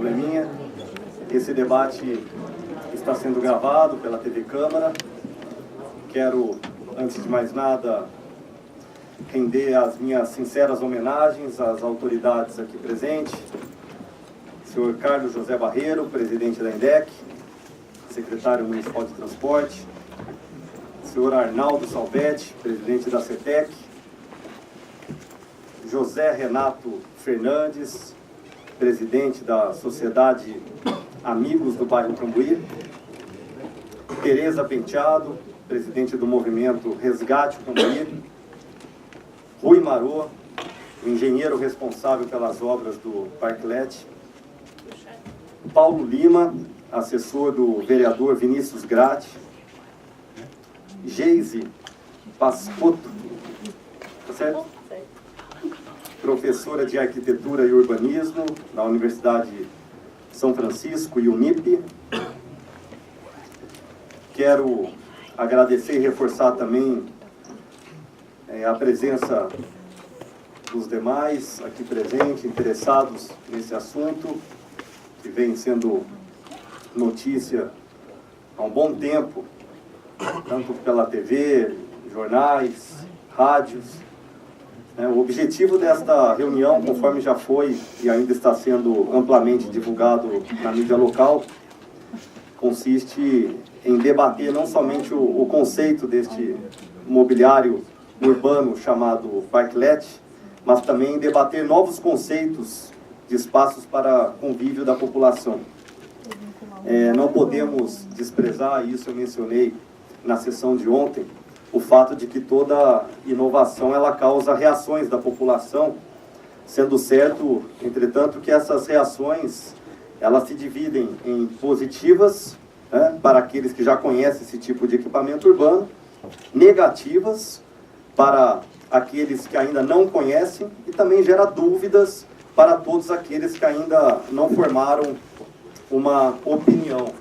probleminha. Esse debate está sendo gravado pela TV Câmara. Quero, antes de mais nada, render as minhas sinceras homenagens às autoridades aqui presentes. Senhor Carlos José Barreiro, presidente da INDEC, secretário municipal de transporte. Senhor Arnaldo Salvetti, presidente da CETEC. José Renato Fernandes, presidente da Sociedade Amigos do Bairro Cambuí. Tereza Penteado, presidente do movimento Resgate o Cambuí. Rui Marô, engenheiro responsável pelas obras do Parklet. Paulo Lima, assessor do vereador Vinícius Gratti. Geise Pascotto, tá certo? Professora de Arquitetura e Urbanismo na Universidade São Francisco e Unip. Quero agradecer e reforçar também a presença dos demais aqui presentes, interessados nesse assunto, que vem sendo notícia há um bom tempo, tanto pela TV, jornais, rádios. O objetivo desta reunião, conforme já foi e ainda está sendo amplamente divulgado na mídia local, consiste em debater não somente o conceito deste mobiliário urbano chamado Parklet, mas também debater novos conceitos de espaços para convívio da população. Não podemos desprezar, isso eu mencionei na sessão de ontem, o fato de que toda inovação ela causa reações da população, sendo certo, entretanto, que essas reações elas se dividem em positivas, para aqueles que já conhecem esse tipo de equipamento urbano, negativas para aqueles que ainda não conhecem e também gera dúvidas para todos aqueles que ainda não formaram uma opinião.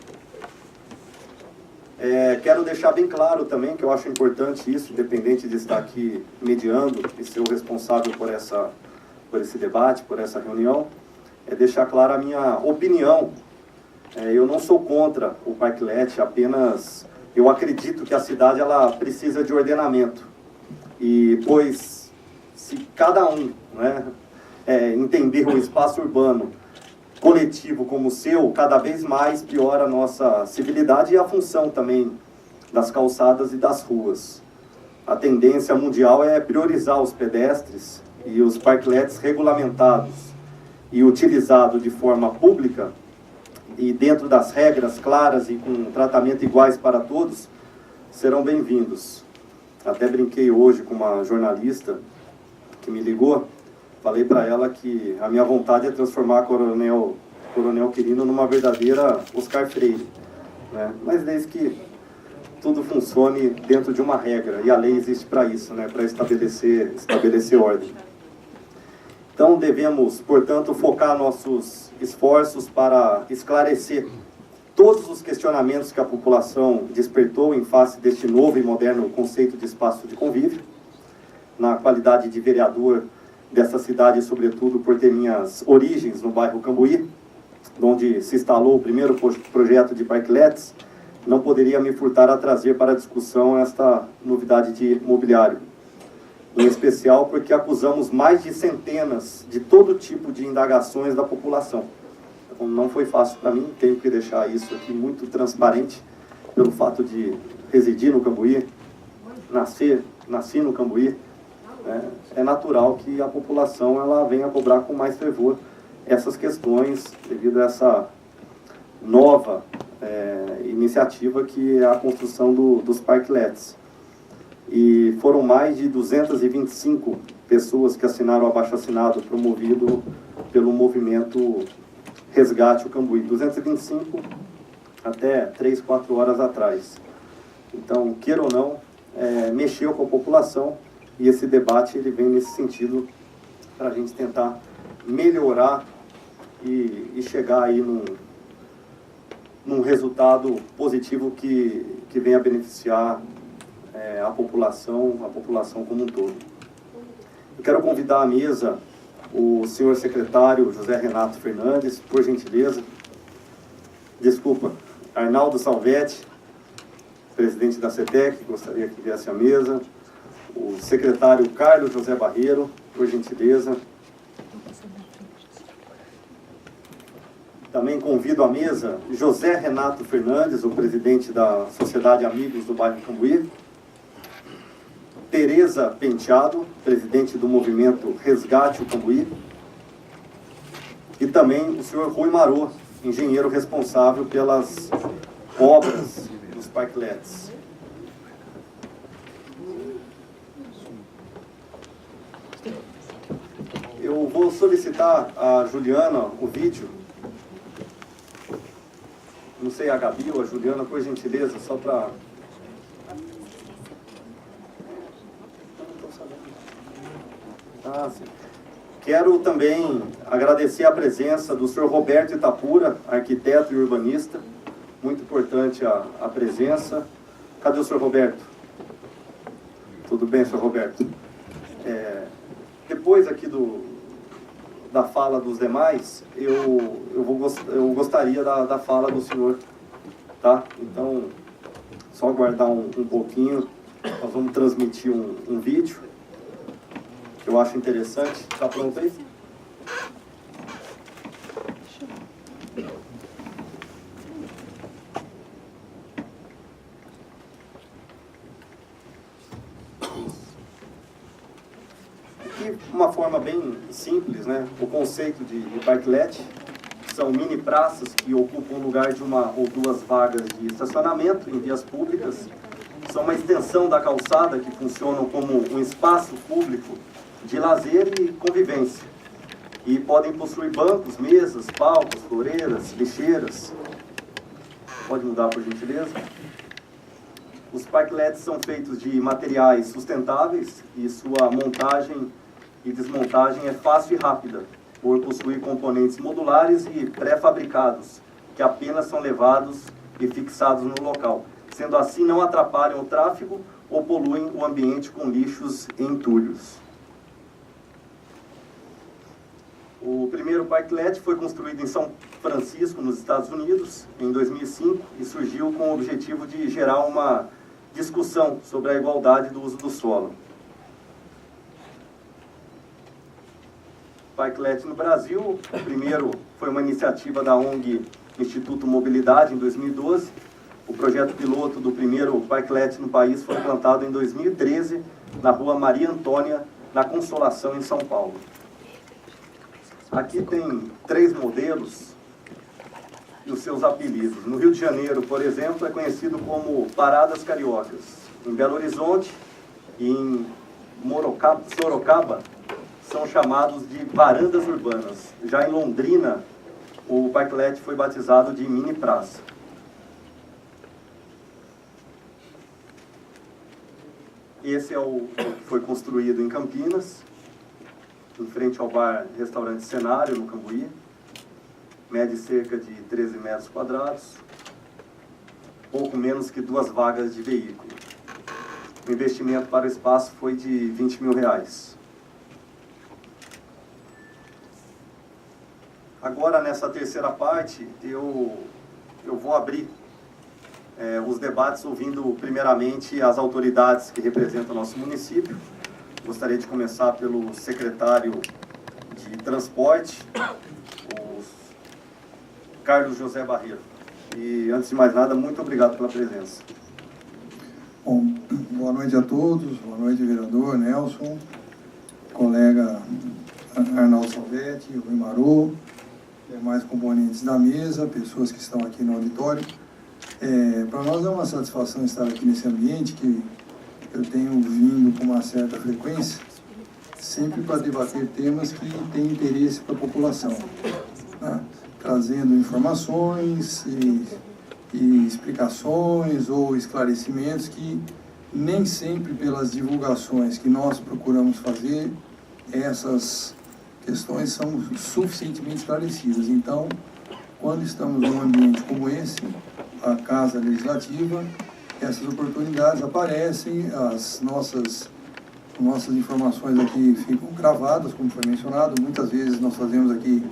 Quero deixar bem claro também que eu acho importante isso, independente de estar aqui mediando e ser o responsável por esse debate, por essa reunião, deixar clara a minha opinião. Eu não sou contra o Parklet, apenas eu acredito que a cidade ela precisa de ordenamento. E pois se cada um entender o espaço urbano coletivo como seu, cada vez mais piora a nossa civilidade e a função também das calçadas e das ruas. A tendência mundial é priorizar os pedestres e os parklets regulamentados e utilizados de forma pública e dentro das regras claras e com tratamento iguais para todos, serão bem-vindos. Até brinquei hoje com uma jornalista que me ligou. Falei para ela que a minha vontade é transformar a Coronel Quirino numa verdadeira Oscar Freire, Mas desde que tudo funcione dentro de uma regra, e a lei existe para isso, para estabelecer ordem. Então devemos, portanto, focar nossos esforços para esclarecer todos os questionamentos que a população despertou em face deste novo e moderno conceito de espaço de convívio. Na qualidade de vereador dessa cidade, sobretudo por ter minhas origens no bairro Cambuí, onde se instalou o primeiro projeto de parklets, não poderia me furtar a trazer para a discussão esta novidade de mobiliário. Em especial porque acusamos mais de centenas de todo tipo de indagações da população. Então, não foi fácil para mim, tenho que deixar isso aqui muito transparente, pelo fato de residir no Cambuí, nasci no Cambuí. É natural que a população ela venha cobrar com mais fervor essas questões devido a essa nova iniciativa que é a construção dos parklets. E foram mais de 225 pessoas que assinaram o abaixo-assinado promovido pelo movimento Resgate o Cambuí. 225 até 3, 4 horas atrás. Então, queira ou não, mexeu com a população. E esse debate ele vem nesse sentido para a gente tentar melhorar e chegar aí num resultado positivo que venha beneficiar a população como um todo. Eu quero convidar a mesa o senhor secretário José Renato Fernandes, por gentileza. Desculpa, Arnaldo Salvetti, presidente da CETEC, gostaria que viesse à mesa. O secretário Carlos José Barreiro, por gentileza. Também convido à mesa José Renato Fernandes, o presidente da Sociedade Amigos do Bairro Cambuí. Tereza Penteado, presidente do movimento Resgate o Cambuí. E também o senhor Rui Marô, engenheiro responsável pelas obras dos parklets. Eu vou solicitar a Juliana o vídeo. Não sei, a Gabi ou a Juliana, por gentileza, só para... sim. Quero também agradecer a presença do senhor Roberto Itapura, arquiteto e urbanista. Muito importante a presença. Cadê o senhor Roberto? Tudo bem, senhor Roberto? Depois aqui da fala dos demais, eu gostaria da fala do senhor, tá? Então, só aguardar um pouquinho, nós vamos transmitir um vídeo, que eu acho interessante. Está pronto aí? Uma forma bem simples, né? O conceito de parklet são mini praças que ocupam o lugar de uma ou duas vagas de estacionamento em vias públicas. São uma extensão da calçada que funcionam como um espaço público de lazer e convivência. E podem possuir bancos, mesas, palcos, floreiras, lixeiras. Pode mudar, por gentileza? Os parklets são feitos de materiais sustentáveis e sua montagem e desmontagem é fácil e rápida, por possuir componentes modulares e pré-fabricados, que apenas são levados e fixados no local. Sendo assim, não atrapalham o tráfego ou poluem o ambiente com lixos e entulhos. O primeiro parklet foi construído em São Francisco, nos Estados Unidos, em 2005, e surgiu com o objetivo de gerar uma discussão sobre a igualdade do uso do solo. Parklet no Brasil, o primeiro foi uma iniciativa da ONG Instituto Mobilidade, em 2012. O projeto piloto do primeiro parklet no país foi implantado em 2013, na rua Maria Antônia, na Consolação, em São Paulo. Aqui tem 3 modelos e os seus apelidos. No Rio de Janeiro, por exemplo, é conhecido como Paradas Cariocas. Em Belo Horizonte e em Sorocaba, são chamados de varandas urbanas. Já em Londrina, o parklet foi batizado de mini praça. Esse é o que foi construído em Campinas, em frente ao bar Restaurante Cenário, no Cambuí. Mede cerca de 13 metros quadrados, pouco menos que 2 vagas de veículo. O investimento para o espaço foi de R$20 mil. Agora, nessa terceira parte, eu vou abrir os debates ouvindo, primeiramente, as autoridades que representam o nosso município. Gostaria de começar pelo secretário de Transporte, o Carlos José Barreiro. E, antes de mais nada, muito obrigado pela presença. Bom, boa noite a todos, boa noite, vereador Nelson, colega Arnaldo Salvetti, Rui Marô, demais componentes da mesa, pessoas que estão aqui no auditório. Para nós é uma satisfação estar aqui nesse ambiente que eu tenho vindo com uma certa frequência, sempre para debater temas que têm interesse para a população, né? Trazendo informações e explicações ou esclarecimentos que nem sempre pelas divulgações que nós procuramos fazer, essas questões são suficientemente esclarecidas. Então, quando estamos num ambiente como esse, a Casa Legislativa, essas oportunidades aparecem, as nossas Nossas informações aqui ficam gravadas, como foi mencionado. Muitas vezes nós fazemos aqui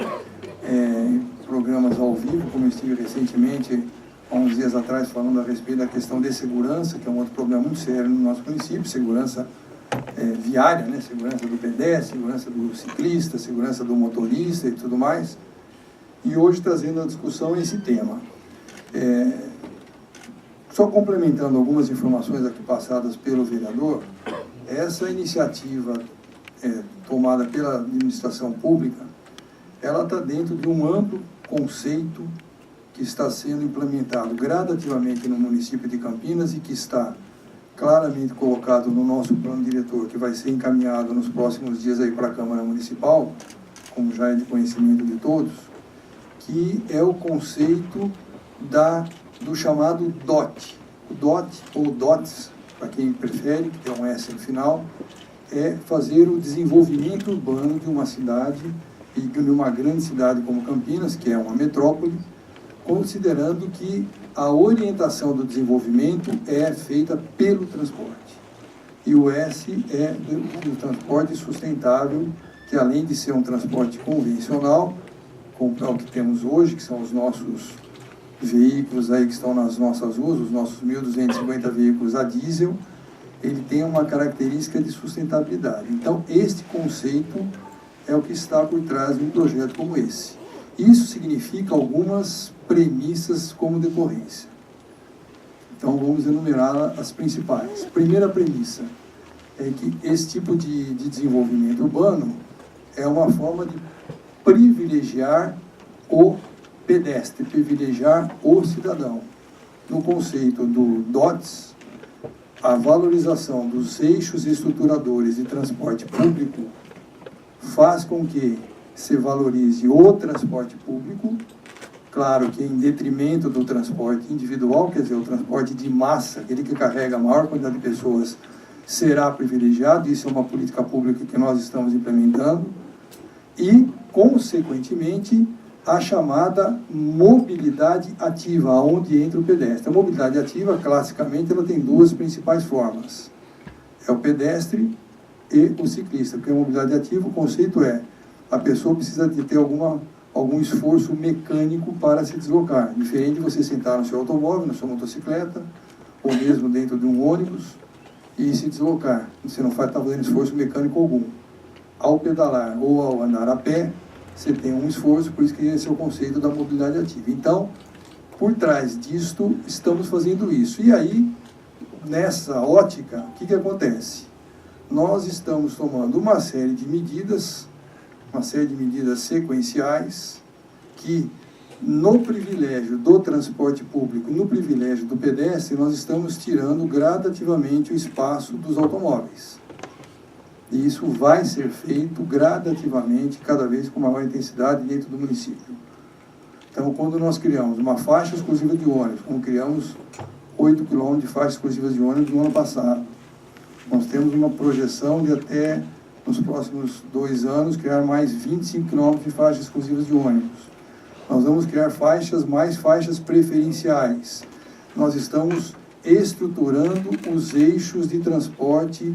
programas ao vivo, como eu estive recentemente, há uns dias atrás, falando a respeito da questão de segurança, que é um outro problema muito sério no nosso município, segurança viária, né? Segurança do pedestre, segurança do ciclista, segurança do motorista e tudo mais. E hoje trazendo a discussão esse tema. Só complementando algumas informações aqui passadas pelo vereador, essa iniciativa tomada pela administração pública, ela está dentro de um amplo conceito que está sendo implementado gradativamente no município de Campinas e que está claramente colocado no nosso plano diretor, que vai ser encaminhado nos próximos dias aí para a Câmara Municipal, como já é de conhecimento de todos, que é o conceito do chamado DOT. O DOT, ou DOTS, para quem prefere, que tem um S no final, é fazer o desenvolvimento urbano de uma cidade e de uma grande cidade como Campinas, que é uma metrópole, considerando que a orientação do desenvolvimento é feita pelo transporte. E o S é do transporte sustentável, que além de ser um transporte convencional, como é o que temos hoje, que são os nossos veículos aí que estão nas nossas ruas, os nossos 1.250 veículos a diesel, ele tem uma característica de sustentabilidade. Então, este conceito é o que está por trás de um projeto como esse. Isso significa algumas premissas como decorrência. Então, vamos enumerar as principais. Primeira premissa é que esse tipo de desenvolvimento urbano é uma forma de privilegiar o pedestre, privilegiar o cidadão. No conceito do DOTS, a valorização dos eixos estruturadores de transporte público faz com que se valorize o transporte público, claro que em detrimento do transporte individual, quer dizer, o transporte de massa, aquele que carrega a maior quantidade de pessoas, será privilegiado. Isso é uma política pública que nós estamos implementando, e, consequentemente, a chamada mobilidade ativa, onde entra o pedestre. A mobilidade ativa, classicamente, ela tem duas principais formas. É o pedestre e o ciclista. Porque a mobilidade ativa, o conceito é, a pessoa precisa de ter algum esforço mecânico para se deslocar. Diferente de você sentar no seu automóvel, na sua motocicleta, ou mesmo dentro de um ônibus, e se deslocar. Você não está fazendo esforço mecânico algum. Ao pedalar ou ao andar a pé, você tem um esforço, por isso que esse é o conceito da mobilidade ativa. Então, por trás disto, estamos fazendo isso. E aí, nessa ótica, o que acontece? Nós estamos tomando uma série de medidas sequenciais, que no privilégio do transporte público, no privilégio do pedestre, nós estamos tirando gradativamente o espaço dos automóveis. E isso vai ser feito gradativamente, cada vez com maior intensidade dentro do município. Então, quando nós criamos uma faixa exclusiva de ônibus, como criamos 8 quilômetros de faixas exclusivas de ônibus no ano passado, nós temos uma projeção de até, nos próximos 2 anos, criar mais 25 quilômetros de faixas exclusivas de ônibus. Nós vamos criar mais faixas preferenciais. Nós estamos estruturando os eixos de transporte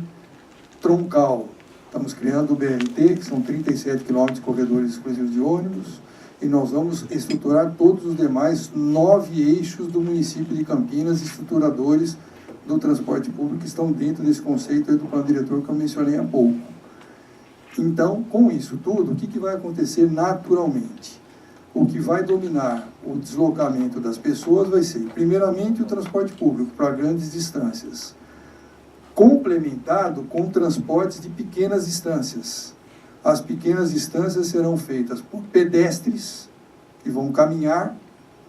troncal. Estamos criando o BRT, que são 37 quilômetros de corredores exclusivos de ônibus, e nós vamos estruturar todos os demais 9 eixos do município de Campinas, estruturadores do transporte público, que estão dentro desse conceito aí do plano diretor que eu mencionei há pouco. Então, com isso tudo, o que vai acontecer naturalmente? O que vai dominar o deslocamento das pessoas vai ser, primeiramente, o transporte público para grandes distâncias, complementado com transportes de pequenas distâncias. As pequenas distâncias serão feitas por pedestres, que vão caminhar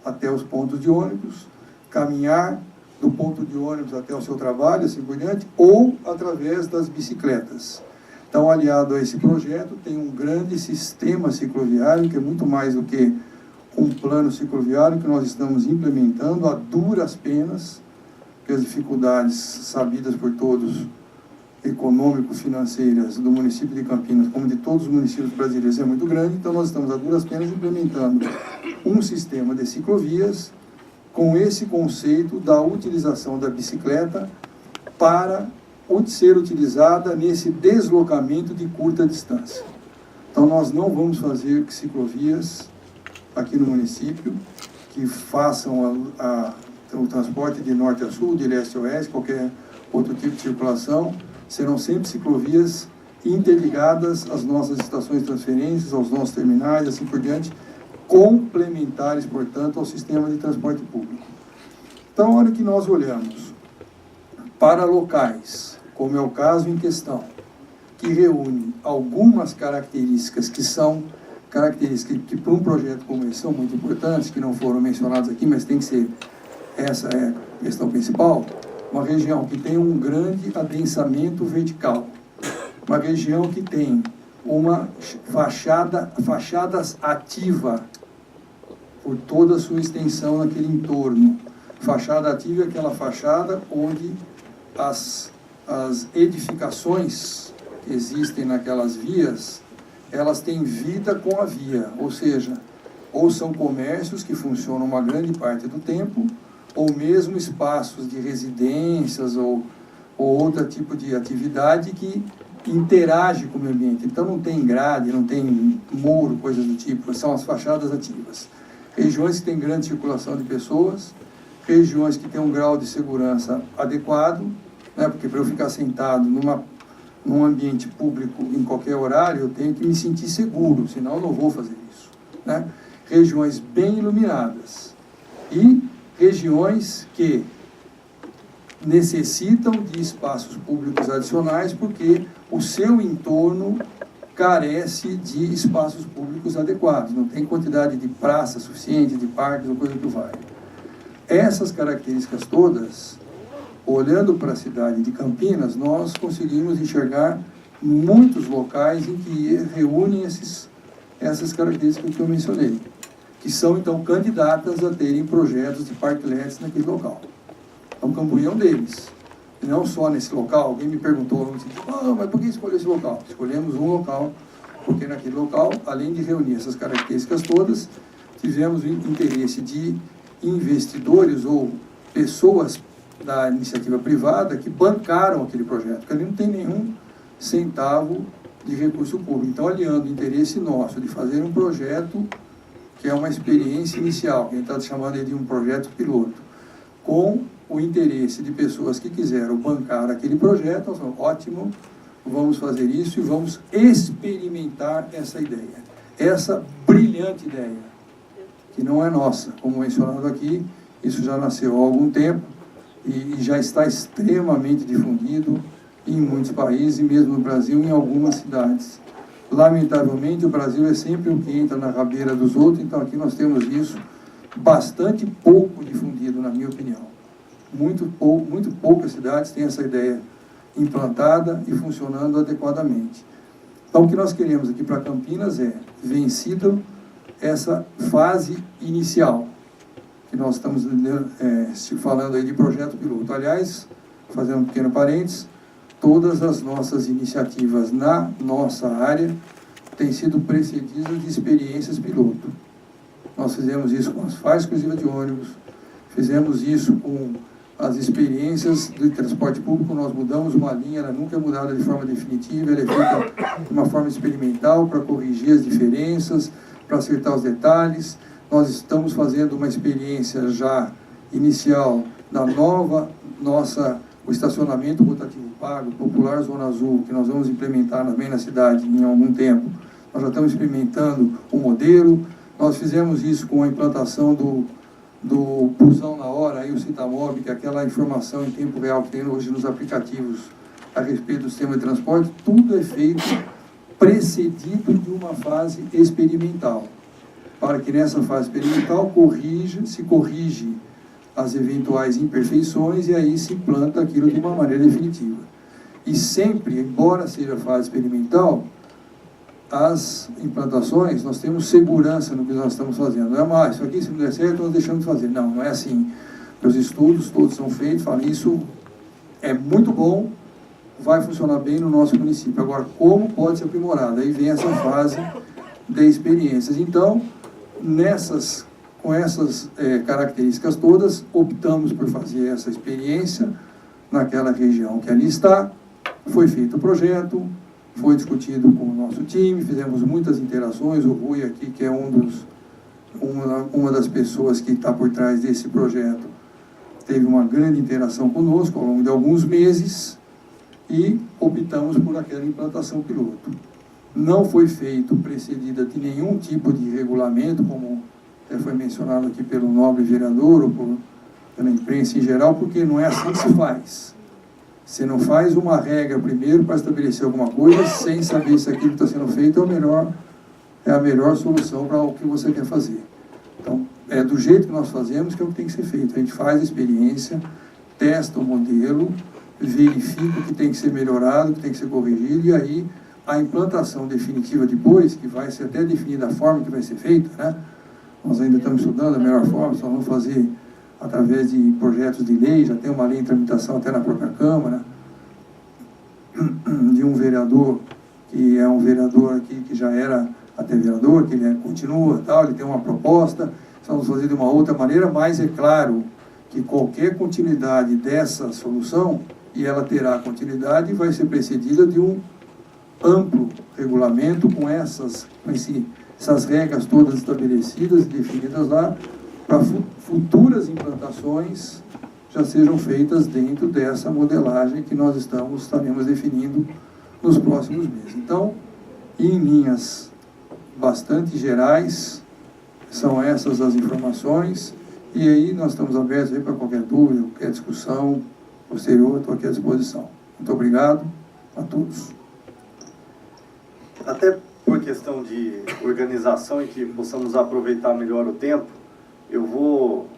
até os pontos de ônibus, caminhar do ponto de ônibus até o seu trabalho, assim por diante, ou através das bicicletas. Então, aliado a esse projeto, tem um grande sistema cicloviário, que é muito mais do que um plano cicloviário que nós estamos implementando a duras penas, porque as dificuldades sabidas por todos, econômico-financeiras do município de Campinas, como de todos os municípios brasileiros, é muito grande. Então, nós estamos a duras penas implementando um sistema de ciclovias com esse conceito da utilização da bicicleta para ser utilizada nesse deslocamento de curta distância. Então, nós não vamos fazer ciclovias aqui no município que façam o transporte de norte a sul, de leste a oeste, qualquer outro tipo de circulação. Serão sempre ciclovias interligadas às nossas estações de transferências, aos nossos terminais, assim por diante, complementares, portanto, ao sistema de transporte público. Então, a hora que nós olhamos para locais, como é o caso em questão, que reúne algumas características que são características que para um projeto como esse são muito importantes, que não foram mencionadas aqui, mas tem que ser, essa é a questão principal, uma região que tem um grande adensamento vertical, uma região que tem uma fachadas ativa por toda a sua extensão naquele entorno. Fachada ativa é aquela fachada onde as edificações que existem naquelas vias, elas têm vida com a via, ou seja, ou são comércios que funcionam uma grande parte do tempo, ou mesmo espaços de residências ou outro tipo de atividade que interage com o meio ambiente. Então não tem grade, não tem muro, coisas do tipo, são as fachadas ativas. Regiões que têm grande circulação de pessoas, regiões que têm um grau de segurança adequado, né, porque para eu ficar sentado num ambiente público em qualquer horário, eu tenho que me sentir seguro, senão eu não vou fazer isso, né? Regiões bem iluminadas e regiões que necessitam de espaços públicos adicionais porque o seu entorno carece de espaços públicos adequados, não tem quantidade de praça suficiente, de parques ou coisa que vai. Essas características todas, olhando para a cidade de Campinas, nós conseguimos enxergar muitos locais em que reúnem essas características que eu mencionei, que são, então, candidatas a terem projetos de parklets naquele local. Então, Cambuí é um deles. E não só nesse local. Alguém me perguntou, mas por que escolher esse local? Escolhemos um local, porque naquele local, além de reunir essas características todas, tivemos o interesse de investidores ou pessoas da iniciativa privada que bancaram aquele projeto, porque ali não tem nenhum centavo de recurso público. Então, aliando o interesse nosso de fazer um projeto que é uma experiência inicial, que a gente está chamando de um projeto piloto, com o interesse de pessoas que quiseram bancar aquele projeto, nós falamos, ótimo, vamos fazer isso e vamos experimentar essa ideia, essa brilhante ideia, que não é nossa, como mencionado aqui, isso já nasceu há algum tempo e já está extremamente difundido em muitos países, e mesmo no Brasil, em algumas cidades. Lamentavelmente, o Brasil é sempre o que entra na rabeira dos outros, então aqui nós temos isso bastante pouco difundido, na minha opinião. Muito poucas cidades têm essa ideia implantada e funcionando adequadamente. Então, o que nós queremos aqui para Campinas é, vencida essa fase inicial, que nós estamos falando aí de projeto piloto. Aliás, fazendo um pequeno parênteses, todas as nossas iniciativas na nossa área têm sido precedidas de experiências piloto. Nós fizemos isso com as faixas exclusivas de ônibus, fizemos isso com as experiências do transporte público. Nós mudamos uma linha, ela nunca é mudada de forma definitiva, ela é feita de uma forma experimental para corrigir as diferenças, para acertar os detalhes. Nós estamos fazendo uma experiência já inicial da o estacionamento rotativo pago, popular Zona Azul, que nós vamos implementar também na cidade em algum tempo. Nós já estamos experimentando o modelo. Nós fizemos isso com a implantação do busão na hora, aí o Citamob, que é aquela informação em tempo real que tem hoje nos aplicativos a respeito do sistema de transporte. Tudo é feito precedido de uma fase experimental, para que nessa fase experimental se corrige as eventuais imperfeições e aí se implanta aquilo de uma maneira definitiva. E sempre, embora seja fase experimental, as implantações, nós temos segurança no que nós estamos fazendo. Não é mais, isso aqui se não der certo, nós deixamos de fazer. Não, não é assim. Os estudos todos são feitos, falam, isso é muito bom, vai funcionar bem no nosso município. Agora, como pode ser aprimorado? Aí vem essa fase de experiências. Então, com essas características todas, optamos por fazer essa experiência naquela região que ali está, Foi feito o projeto, foi discutido com o nosso time, fizemos muitas interações. O Rui aqui, que é uma das pessoas que está por trás desse projeto, teve uma grande interação conosco ao longo de alguns meses e optamos por aquela implantação piloto. Não foi feito precedida de nenhum tipo de regulamento, como até foi mencionado aqui pelo nobre vereador ou pela imprensa em geral, porque não é assim que se faz. Você não faz uma regra primeiro para estabelecer alguma coisa sem saber se aquilo que está sendo feito é a melhor solução para o que você quer fazer. Então, é do jeito que nós fazemos que é o que tem que ser feito. A gente faz a experiência, testa o modelo, verifica o que tem que ser melhorado, o que tem que ser corrigido, e aí a implantação definitiva depois, que vai ser até definida a forma que vai ser feita, né? Nós ainda estamos estudando a melhor forma, só vamos fazer através de projetos de lei, já tem uma lei em tramitação até na própria Câmara, de um vereador, que é um vereador aqui que já era até vereador, que ele continua, tal, ele tem uma proposta, vamos fazer de uma outra maneira, mas é claro que qualquer continuidade dessa solução, e ela terá continuidade, vai ser precedida de um amplo regulamento com essas regras todas estabelecidas e definidas lá, para futuras implantações já sejam feitas dentro dessa modelagem que nós estaremos definindo nos próximos meses. Então, em linhas bastante gerais, são essas as informações, e aí nós estamos abertos para qualquer dúvida, qualquer discussão posterior, estou aqui à disposição. Muito obrigado a todos. Até por questão de organização e que possamos aproveitar melhor o tempo, eu vou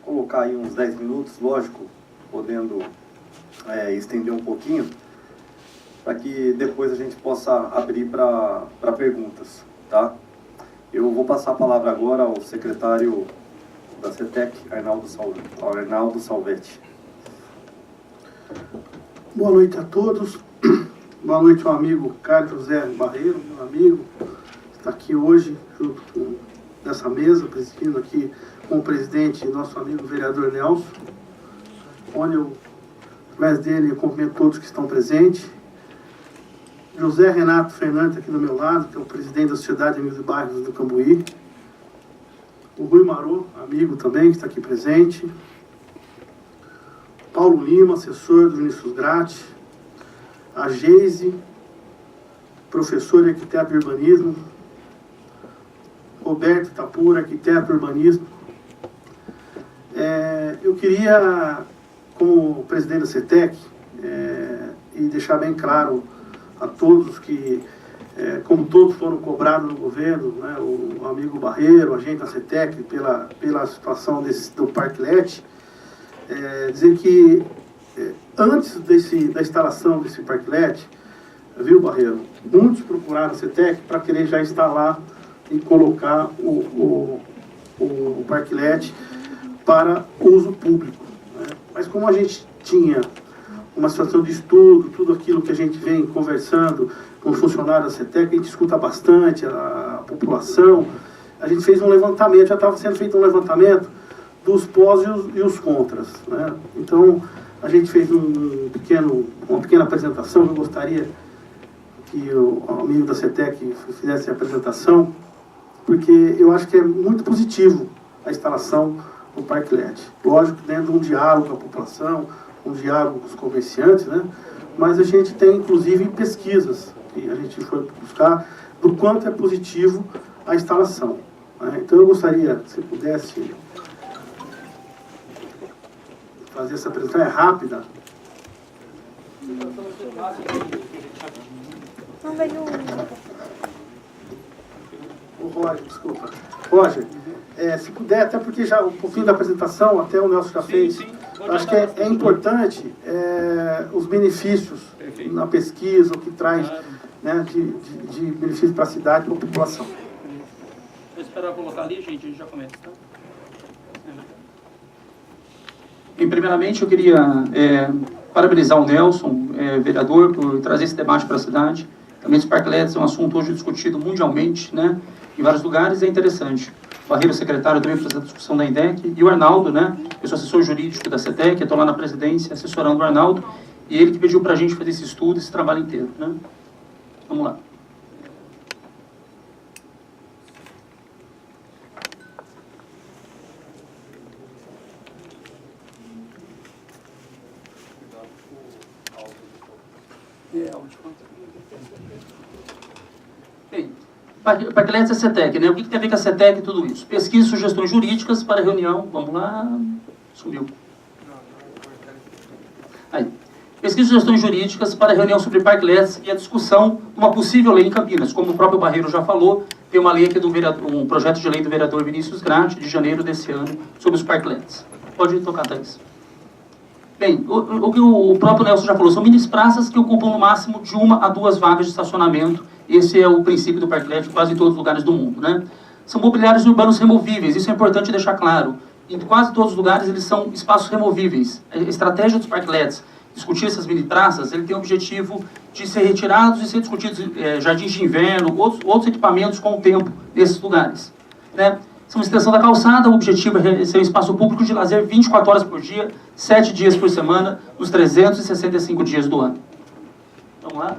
colocar aí uns 10 minutos, lógico, podendo estender um pouquinho, para que depois a gente possa abrir para perguntas, tá? Eu vou passar a palavra agora ao secretário da CETEC, Arnaldo Salvetti. Boa noite a todos. Boa noite ao amigo Carlos José Barreiro, meu amigo, que está aqui hoje, junto nessa mesa, presidindo aqui com o presidente, nosso amigo vereador Nelson, onde eu, através dele, eu cumprimento todos que estão presentes. José Renato Fernandes, aqui do meu lado, que é o presidente da Sociedade de Amigos de Bairros do Cambuí. O Rui Marô, amigo também, que está aqui presente. Paulo Lima, assessor do Vinícius Gratti. A Geise, professor de arquiteto e urbanismo. Roberto Tapura, arquiteto e urbanismo. Eu queria, como presidente da CETEC, e deixar bem claro a todos que, como todos foram cobrados no governo, né, o amigo Barreiro, a gente da CETEC, pela situação do parklet, dizer que antes da instalação desse parklet, viu, Barreiro, muitos procuraram a CETEC para querer já instalar e colocar o parklet para uso público, né? Mas como a gente tinha uma situação de estudo, tudo aquilo que a gente vem conversando com os funcionários da CETEC, a gente escuta bastante a população, a gente fez um levantamento, já estava sendo feito um levantamento dos pós e os contras, né? Então, a gente fez uma pequena apresentação, eu gostaria que o amigo da CETEC fizesse a apresentação, porque eu acho que é muito positivo a instalação do parklet. Lógico, dentro de um diálogo com a população, um diálogo com os comerciantes, né? Mas a gente tem, inclusive, pesquisas que a gente foi buscar do quanto é positivo a instalação, né? Então, eu gostaria, se pudesse fazer essa apresentação, é rápida. Não veio O Roger, desculpa. Roger, se puder, até porque já o fim da apresentação, até o Nelson já fez, acho que é importante os benefícios na pesquisa, o que traz, né, de benefício para a cidade e para a população. Vou esperar colocar ali, gente, a gente já começa, tá? Bem, primeiramente eu queria parabenizar o Nelson, vereador, por trazer esse debate para a cidade. Também os parklets é um assunto hoje discutido mundialmente, né, em vários lugares, é interessante. O Barreiro, secretário, também fez a discussão da INDEC, e o Arnaldo, né, eu sou assessor jurídico da CETEC, estou lá na presidência assessorando o Arnaldo, E ele que pediu para a gente fazer esse estudo, esse trabalho inteiro, né? Vamos lá. Bem, Parklets é CETEC, né? O que tem a ver com a CETEC e tudo isso? Pesquisa e sugestões jurídicas para reunião. Vamos lá. Sumiu. Aí. Pesquisa e sugestões jurídicas para reunião sobre parklets e a discussão de uma possível lei em Campinas. Como o próprio Barreiro já falou, tem uma lei aqui do vereador, um projeto de lei do vereador Vinícius Gratti, de janeiro desse ano, sobre os parklets. Pode tocar, Thaís. Bem, o que o próprio Nelson já falou, são mini praças que ocupam no máximo de 1 a 2 vagas de estacionamento. Esse é o princípio do parklet em quase todos os lugares do mundo, né? São mobiliários urbanos removíveis, isso é importante deixar claro. Em quase todos os lugares eles são espaços removíveis. A estratégia dos parklets, discutir essas mini praças, ele tem o objetivo de ser retirados e ser discutidos jardins de inverno, outros equipamentos com o tempo nesses lugares, né? São uma extensão da calçada, o objetivo é ser um espaço público de lazer 24 horas por dia, 7 dias por semana, nos 365 dias do ano. Vamos lá?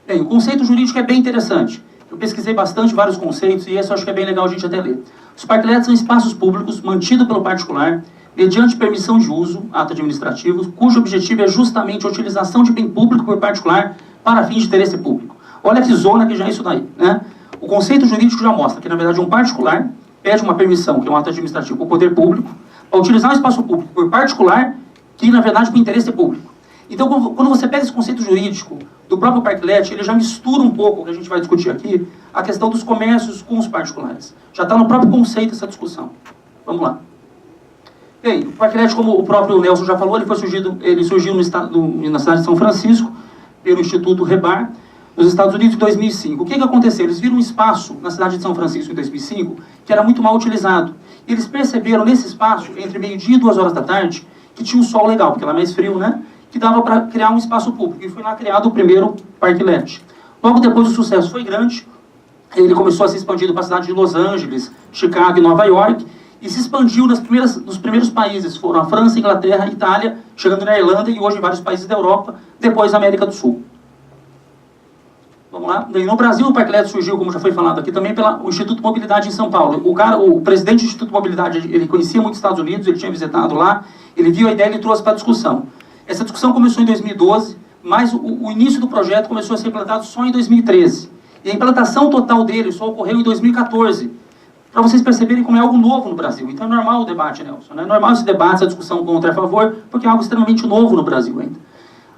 Bem, o conceito jurídico é bem interessante. Eu pesquisei bastante vários conceitos e esse eu acho que é bem legal a gente até ler. Os parklets são espaços públicos mantidos pelo particular, mediante permissão de uso, ato administrativo, cujo objetivo é justamente a utilização de bem público por particular para fins de interesse público. Olha que zona que já é isso daí, né? O conceito jurídico já mostra que, na verdade, um particular pede uma permissão, que é um ato administrativo, para o poder público, para utilizar um espaço público por particular, que, na verdade, por interesse público. Então, quando você pega esse conceito jurídico do próprio parklet, ele já mistura um pouco, o que a gente vai discutir aqui, a questão dos comércios com os particulares. Já está no próprio conceito essa discussão. Vamos lá. Bem, o parklet, como o próprio Nelson já falou, ele surgiu na cidade de São Francisco, pelo Instituto Rebar, nos Estados Unidos em 2005. O que aconteceu? Eles viram um espaço na cidade de São Francisco em 2005 que era muito mal utilizado. Eles perceberam nesse espaço, entre meio-dia e 2 horas da tarde, que tinha um sol legal, porque lá é mais frio, né? Que dava para criar um espaço público. E foi lá criado o primeiro parklet. Logo depois o sucesso foi grande, ele começou a se expandir para a cidade de Los Angeles, Chicago e Nova York, e se expandiu nos primeiros países, foram a França, Inglaterra, Itália, chegando na Irlanda e hoje em vários países da Europa, depois a América do Sul. Vamos lá. No Brasil, o parklet surgiu, como já foi falado aqui, também pelo Instituto Mobilidade em São Paulo. O presidente do Instituto Mobilidade, ele conhecia muito os Estados Unidos, ele tinha visitado lá, ele viu a ideia e ele trouxe para a discussão. Essa discussão começou em 2012, mas o início do projeto começou a ser implantado só em 2013. E a implantação total dele só ocorreu em 2014, para vocês perceberem como é algo novo no Brasil. Então é normal o debate, Nelson, né? É normal esse debate, essa discussão contra e a favor, porque é algo extremamente novo no Brasil ainda.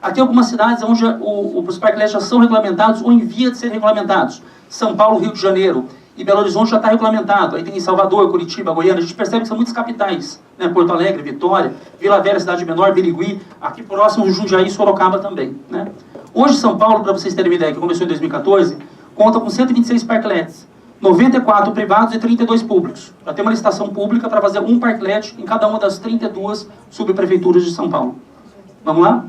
Aqui algumas cidades onde os parklets já são regulamentados ou em via de ser regulamentados. São Paulo, Rio de Janeiro e Belo Horizonte já está regulamentado. Aí tem em Salvador, Curitiba, Goiânia. A gente percebe que são muitas capitais, né? Porto Alegre, Vitória, Vila Velha, Cidade Menor, Birigui, aqui próximo de Jundiaí e Sorocaba também, né? Hoje São Paulo, para vocês terem uma ideia, que começou em 2014, conta com 126 parklets, 94 privados e 32 públicos. Já tem uma licitação pública para fazer um parklet em cada uma das 32 subprefeituras de São Paulo. Vamos lá?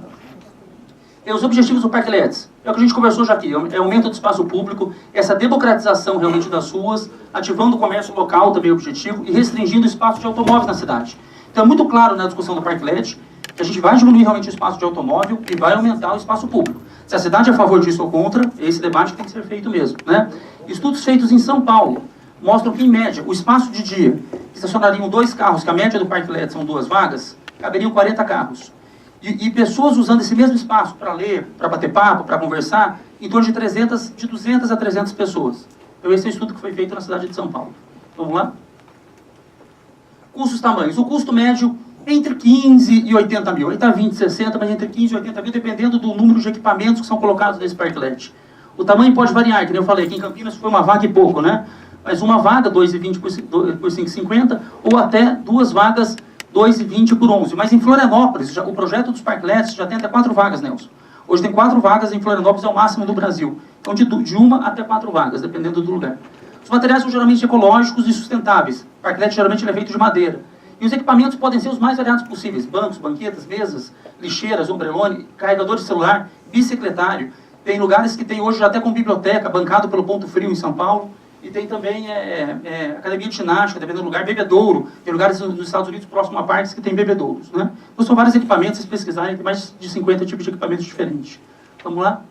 E os objetivos do parklets, é o que a gente conversou já aqui, é o aumento do espaço público, essa democratização realmente das ruas, ativando o comércio local também é o objetivo, e restringindo o espaço de automóveis na cidade. Então é muito claro na discussão do parklet que a gente vai diminuir realmente o espaço de automóvel e vai aumentar o espaço público. Se a cidade é a favor disso ou contra, esse debate tem que ser feito mesmo, né? Estudos feitos em São Paulo mostram que, em média, o espaço de dia que estacionariam 2 carros, que a média do parklet são 2 vagas, caberiam 40 carros. E pessoas usando esse mesmo espaço para ler, para bater papo, para conversar, em torno de 200 a 300 pessoas. Então esse é o estudo que foi feito na cidade de São Paulo. Vamos lá? Custos tamanhos. O custo médio entre 15 e 80 mil. Aí está 20, 60, mas entre 15 e 80 mil, dependendo do número de equipamentos que são colocados nesse parklet. O tamanho pode variar, que nem eu falei, aqui em Campinas foi uma vaga e pouco, né? Mas uma vaga, 2,20 por 5,50, ou até 2 vagas, 2,20 por 11. Mas em Florianópolis, o projeto dos parklets já tem até 4 vagas, Nelson. Hoje tem 4 vagas em Florianópolis, é o máximo do Brasil. Então de 1 até 4 vagas, dependendo do lugar. Os materiais são geralmente ecológicos e sustentáveis. O parklet geralmente é feito de madeira. E os equipamentos podem ser os mais variados possíveis. Bancos, banquetas, mesas, lixeiras, ombrelone, carregador de celular, bicicletário. Tem lugares que tem hoje já até com biblioteca, bancado pelo Ponto Frio em São Paulo. e tem também academia de ginástica, dependendo do lugar, bebedouro. Tem lugares nos Estados Unidos, próximo a parques, que tem bebedouros, né? Então, são vários equipamentos, se pesquisarem, tem mais de 50 tipos de equipamentos diferentes. Vamos lá?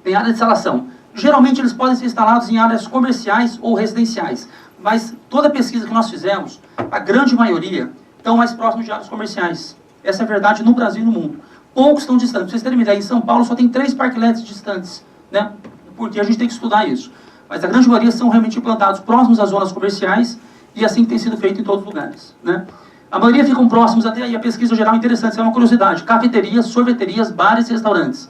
Tem área de instalação. Geralmente, eles podem ser instalados em áreas comerciais ou residenciais, mas toda a pesquisa que nós fizemos, a grande maioria, estão mais próximos de áreas comerciais. Essa é a verdade no Brasil e no mundo. Poucos estão distantes. Pra vocês terem uma ideia, em São Paulo só tem 3 parklets distantes, né? Porque a gente tem que estudar isso. Mas a grande maioria são realmente implantados próximos às zonas comerciais e assim tem sido feito em todos os lugares, né? A maioria ficam próximos até aí, a pesquisa geral é interessante, isso é uma curiosidade. Cafeterias, sorveterias, bares e restaurantes.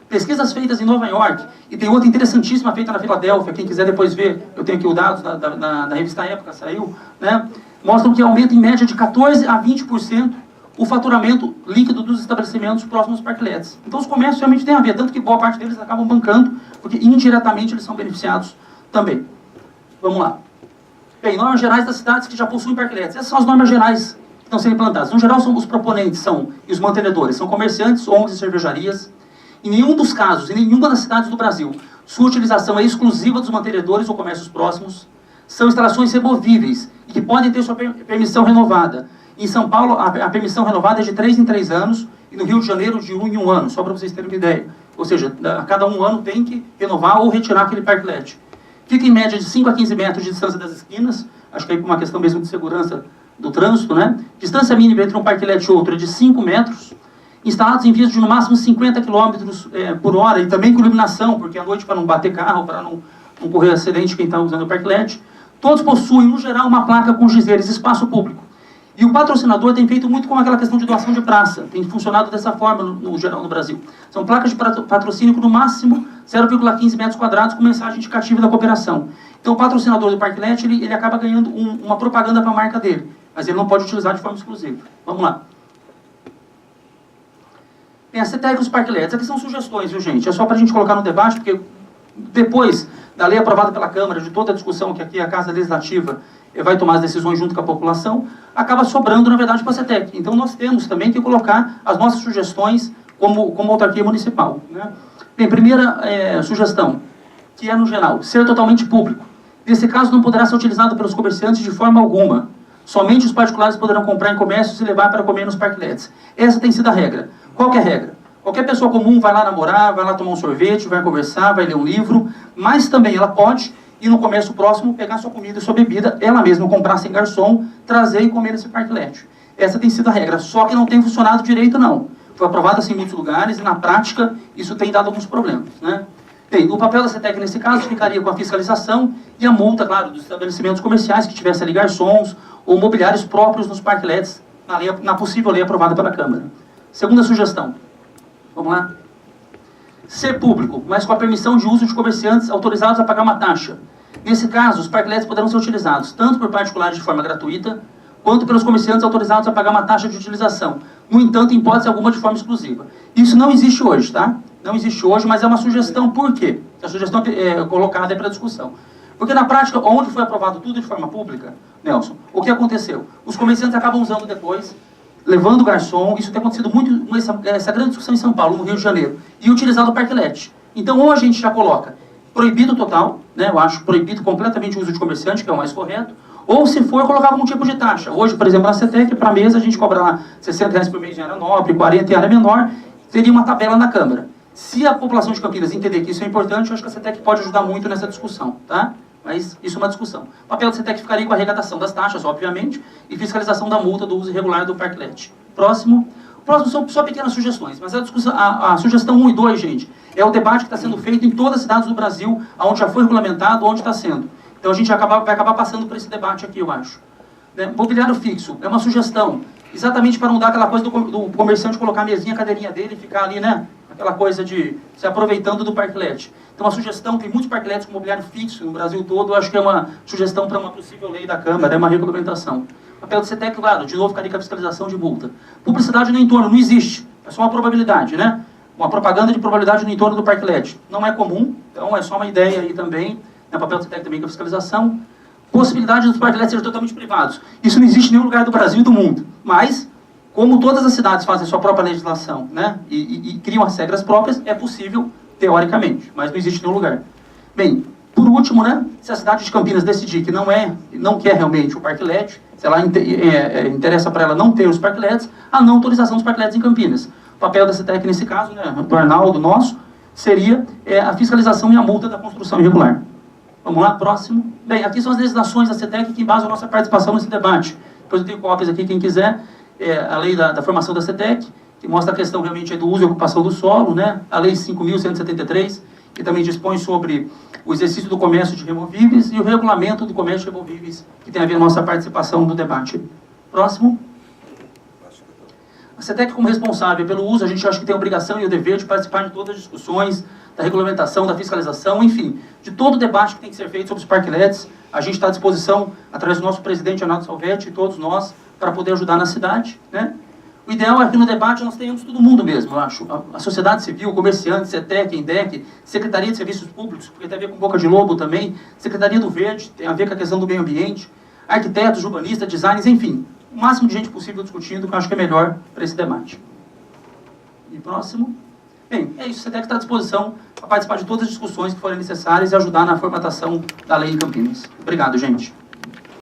Pesquisas feitas em Nova York, e tem outra interessantíssima feita na Filadélfia, quem quiser depois ver, eu tenho aqui os dados da revista Época, saiu, né? Mostram que aumenta em média de 14% a 20% o faturamento líquido dos estabelecimentos próximos aos parklets. Então os comércios realmente têm a ver, tanto que boa parte deles acabam bancando, porque indiretamente eles são beneficiados também. Vamos lá. Bem, normas gerais das cidades que já possuem parklets. Essas são as normas gerais que estão sendo implantadas. No geral, os proponentes e os mantenedores são comerciantes, ONGs e cervejarias. Em nenhum dos casos, em nenhuma das cidades do Brasil, sua utilização é exclusiva dos mantenedores ou comércios próximos. São instalações removíveis e que podem ter sua permissão renovada. Em São Paulo, a permissão renovada é de 3 em 3 anos, e no Rio de Janeiro, de 1 em 1 ano, só para vocês terem uma ideia. Ou seja, a cada 1 ano tem que renovar ou retirar aquele parklet. Fica em média de 5 a 15 metros de distância das esquinas, acho que aí por uma questão mesmo de segurança do trânsito, né? Distância mínima entre um parklet e outro é de 5 metros, instalados em vias de no máximo 50 km por hora, e também com iluminação, porque à noite para não bater carro, para não correr acidente quem está usando o parklet. Todos possuem, no geral, uma placa com dizeres espaço público. E o patrocinador tem feito muito com aquela questão de doação de praça. Tem funcionado dessa forma, no geral, no Brasil. São placas de patrocínio com, no máximo, 0,15 metros quadrados com mensagem indicativa da cooperação. Então, o patrocinador do parklet, ele acaba ganhando uma propaganda para a marca dele. Mas ele não pode utilizar de forma exclusiva. Vamos lá. Tem a CETEC e os parklets. Aqui são sugestões, viu, gente? É só para a gente colocar no debate, porque depois da lei aprovada pela Câmara, de toda a discussão que aqui a Casa Legislativa vai tomar as decisões junto com a população, acaba sobrando, na verdade, para a CETEC. Então, nós temos também que colocar as nossas sugestões como autarquia municipal, né? Bem, primeira sugestão, que é, no geral, ser totalmente público. Nesse caso, não poderá ser utilizado pelos comerciantes de forma alguma. Somente os particulares poderão comprar em comércios e levar para comer nos parklets. Essa tem sido a regra. Qual que é a regra? Qualquer pessoa comum vai lá namorar, vai lá tomar um sorvete, vai conversar, vai ler um livro, mas também ela pode ir no comércio próximo, pegar sua comida e sua bebida, ela mesma comprar sem garçom, trazer e comer nesse parklet. Essa tem sido a regra, só que não tem funcionado direito, não. Foi aprovado assim em muitos lugares e, na prática, isso tem dado alguns problemas, né? Bem, o papel da CETEC, nesse caso, ficaria com a fiscalização e a multa, claro, dos estabelecimentos comerciais que tivessem ali garçons ou mobiliários próprios nos parklets, na possível lei aprovada pela Câmara. Segunda sugestão. Vamos lá? Ser público, mas com a permissão de uso de comerciantes autorizados a pagar uma taxa. Nesse caso, os parklets poderão ser utilizados tanto por particulares de forma gratuita, quanto pelos comerciantes autorizados a pagar uma taxa de utilização. No entanto, em hipótese alguma, de forma exclusiva. Isso não existe hoje, tá? Não existe hoje, mas é uma sugestão. Por quê? A sugestão colocada é para discussão. Porque na prática, onde foi aprovado tudo de forma pública, Nelson, o que aconteceu? Os comerciantes acabam usando depois, levando garçom. Isso tem acontecido muito, essa grande discussão em São Paulo, no Rio de Janeiro, e utilizado o parklet. Então, ou a gente já coloca proibido total, né, eu acho proibido completamente o uso de comerciante, que é o mais correto, ou se for, colocar algum tipo de taxa. Hoje, por exemplo, na CETEC, para mesa, a gente cobra lá R$60 por mês em área nobre, 40 em área menor, teria uma tabela na Câmara. Se a população de Campinas entender que isso é importante, eu acho que a CETEC pode ajudar muito nessa discussão, tá? Mas isso é uma discussão. O papel da CETEC ficaria com a arrecadação das taxas, obviamente, e fiscalização da multa do uso irregular do parklet. Próximo são só pequenas sugestões, mas a sugestão 1 e 2, gente, é o debate que está sendo feito em todas as cidades do Brasil, onde já foi regulamentado, onde está sendo. Então a gente vai acabar passando por esse debate aqui, eu acho. Mobiliário fixo é uma sugestão, exatamente para não dar aquela coisa do comerciante colocar a mesinha, a cadeirinha dele e ficar ali, né? Aquela coisa de se aproveitando do parklet. Então, uma sugestão, tem muitos parklets com mobiliário fixo no Brasil todo, eu acho que é uma sugestão para uma possível lei da Câmara, é uma regulamentação. O papel do CETEC, claro, de novo, ficaria com a fiscalização de multa. Publicidade no entorno, não existe, é só uma probabilidade, né? Uma propaganda de probabilidade no entorno do parklet. Não é comum, então é só uma ideia aí também, o papel do CETEC também com a fiscalização. Possibilidade dos parklets serem totalmente privados. Isso não existe em nenhum lugar do Brasil e do mundo, mas como todas as cidades fazem sua própria legislação, né, e criam as regras próprias, é possível, teoricamente, mas não existe em nenhum lugar. Bem, por último, né, se a cidade de Campinas decidir que não quer realmente o parklet, se ela interessa para ela não ter os parklets, a não autorização dos parklets em Campinas. O papel da CETEC nesse caso, né, do Arnaldo, nosso, seria a fiscalização e a multa da construção irregular. Vamos lá, próximo. Bem, aqui são as legislações da CETEC que embasam a nossa participação nesse debate. Depois eu tenho cópias aqui, quem quiser. A lei da formação da CETEC, que mostra a questão realmente do uso e ocupação do solo, né? A lei 5.173, que também dispõe sobre o exercício do comércio de removíveis e o regulamento do comércio de removíveis, que tem a ver com a nossa participação no debate. Próximo. A CETEC, como responsável pelo uso, a gente acha que tem a obrigação e o dever de participar de todas as discussões, da regulamentação, da fiscalização, enfim, de todo o debate que tem que ser feito sobre os parklets. A gente está à disposição, através do nosso presidente, Arnaldo Salvetti, e todos nós, para poder ajudar na cidade, né? O ideal é que no debate nós tenhamos todo mundo mesmo, eu acho. A sociedade civil, comerciantes, CETEC, INDEC, Secretaria de Serviços Públicos, porque tem a ver com Boca de Lobo também, Secretaria do Verde, tem a ver com a questão do meio ambiente, arquitetos, urbanistas, designers, enfim, o máximo de gente possível discutindo, que eu acho que é melhor para esse debate. E próximo. Bem, é isso, a CETEC está à disposição para participar de todas as discussões que forem necessárias e ajudar na formatação da lei em Campinas. Obrigado, gente.